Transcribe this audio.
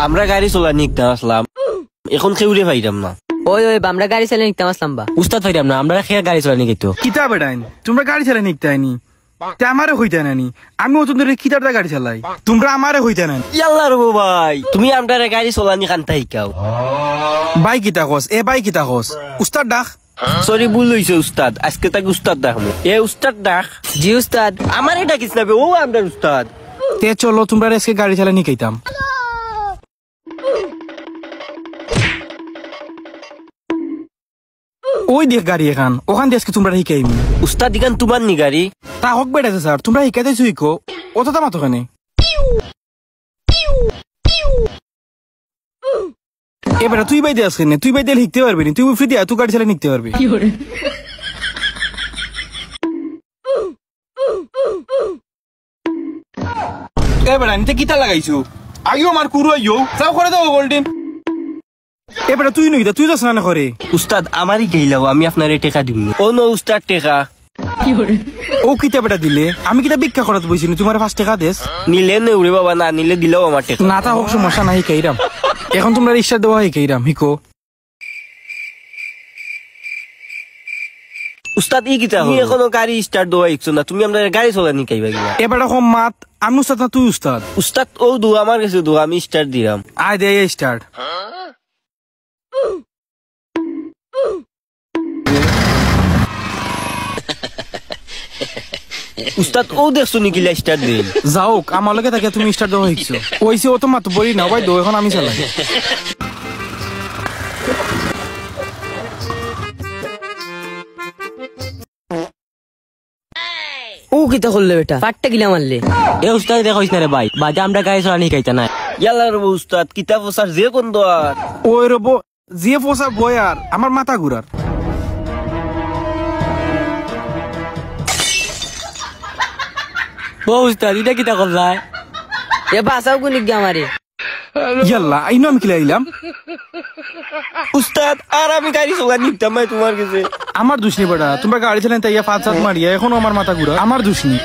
আমরা গাড়ি চলা নিকতাম আসলাম, এখন খেউরে পাইতাম না। ওই আমরা গাড়ি চালিয়ে নিকতাম আসলাম বা উস্তাদ পাইতাম না, আমরা খেয়ে গাড়ি চলা নিকতো। কিতা বেড়াইন তোমরা গাড়ি চালাই নিকতাইনি, আমারে হইতে নানি, আমি অত ধরে কিতারটা গাড়ি চালাই, তোমরা আমারে হইতে নেন। ইয়াল্লা রবো ভাই, তুমি আমরা গাড়ি চলানি কান্তা শিকাও। বাই কিতা কস, এ বাই কিতা কস, উস্তাদ ডাক। সরি ভুল হইছে উস্তাদ, আজকে তাকে উস্তাদ ডাক। এ উস্তাদ ডাক। জি উস্তাদ। আমার এটা কিস না, ও আমরা উস্তাদ। তে চলো তোমরা আজকে গাড়ি চালাই নিকাইতাম। ওই দেখ গাড়ি এখান, ওখান দিয়ে আজকে তোমরা শিকাইম। উস্তাদ ইখান তোমার নি গাড়ি? তা হোক বেড়াইছে স্যার, তোমরা শিকাইতেছো ইকো অত দাম তোখানে। এবারে তুই বাই দিয়ে আসকে না, তুই বাই দিয়ে শিখতে পারবি না, তুই ফ্রি দিয়া তুই গাড়ি চালাই নিতে পারবি। এবারে নিতে কিতা লাগাইছো, আগেও আমার কুরু আইও যাও করে দাও গোল্ডেন। এবারে তুই নই তুই যাস না করে। উস্তাদ আমারই গেইলাও, আমি আপনার টেকা দিব। ও নো উস্তাদ টেকা। ও কিতা বেটা দিলে, আমি কিতা ভিক্ষা করাতে বইছি তোমার 5 টাকা দেস। নিলে নে উড়ে বাবা, না নিলে দিলেও আমার টেকা। না তা হোক সমস্যা নাই, শিকাইরাম। এখন তোমরা রিক্সা দেওয়া শিকাইরাম, হিকো। উস্তাদ ই কিতা তুমি এখনো গাড়ি স্টার্ট দেওয়া ইচ্ছো না, তুমি আমরা গাড়ি চলা নি কাইবা গিলা। এবারে কম মাত, আমি উস্তাদ না তুই উস্তাদ। উস্তাদ ও দু আমার কাছে দু, আমি স্টার্ট দিলাম। আয় দে স্টার্ট। উস্তাদ ও দেখছো নি কিলা স্টার্ট দিল। যাও আমার লগে থাকে, তুমি স্টার্ট দেওয়া শিখছো। ওইসে ও তো মাত বলি না ভাই, দো এখন আমি চালাই। ও কিতা করলে বেটা, পাটটা গিলা মারলে। এ উস্তাদ দেখোস না রে ভাই, বাজে আমরা গাড়ি চলা নি কাইতা না। ইয়াল্লা রে উস্তাদ কিতা বসার যে কোন দর। ওই রবো যে পোষা বয় আর আমার মাথা ঘুরার। ও উস্তাদ এটা কিতা করলা? এ বাসাও কোন গিয়া আমারে। ইয়াল্লা আইনো আমি কিলা আইলাম। উস্তাদ আর আমি গাড়ি চলা নিতাম তোমার কাছে। আমার দোষ নেই বেটা, তোমরা গাড়ি চালান তাইয়া 5-7 মারিয়া এখনো আমার মাথা ঘুরা, আমার দোষ নেই।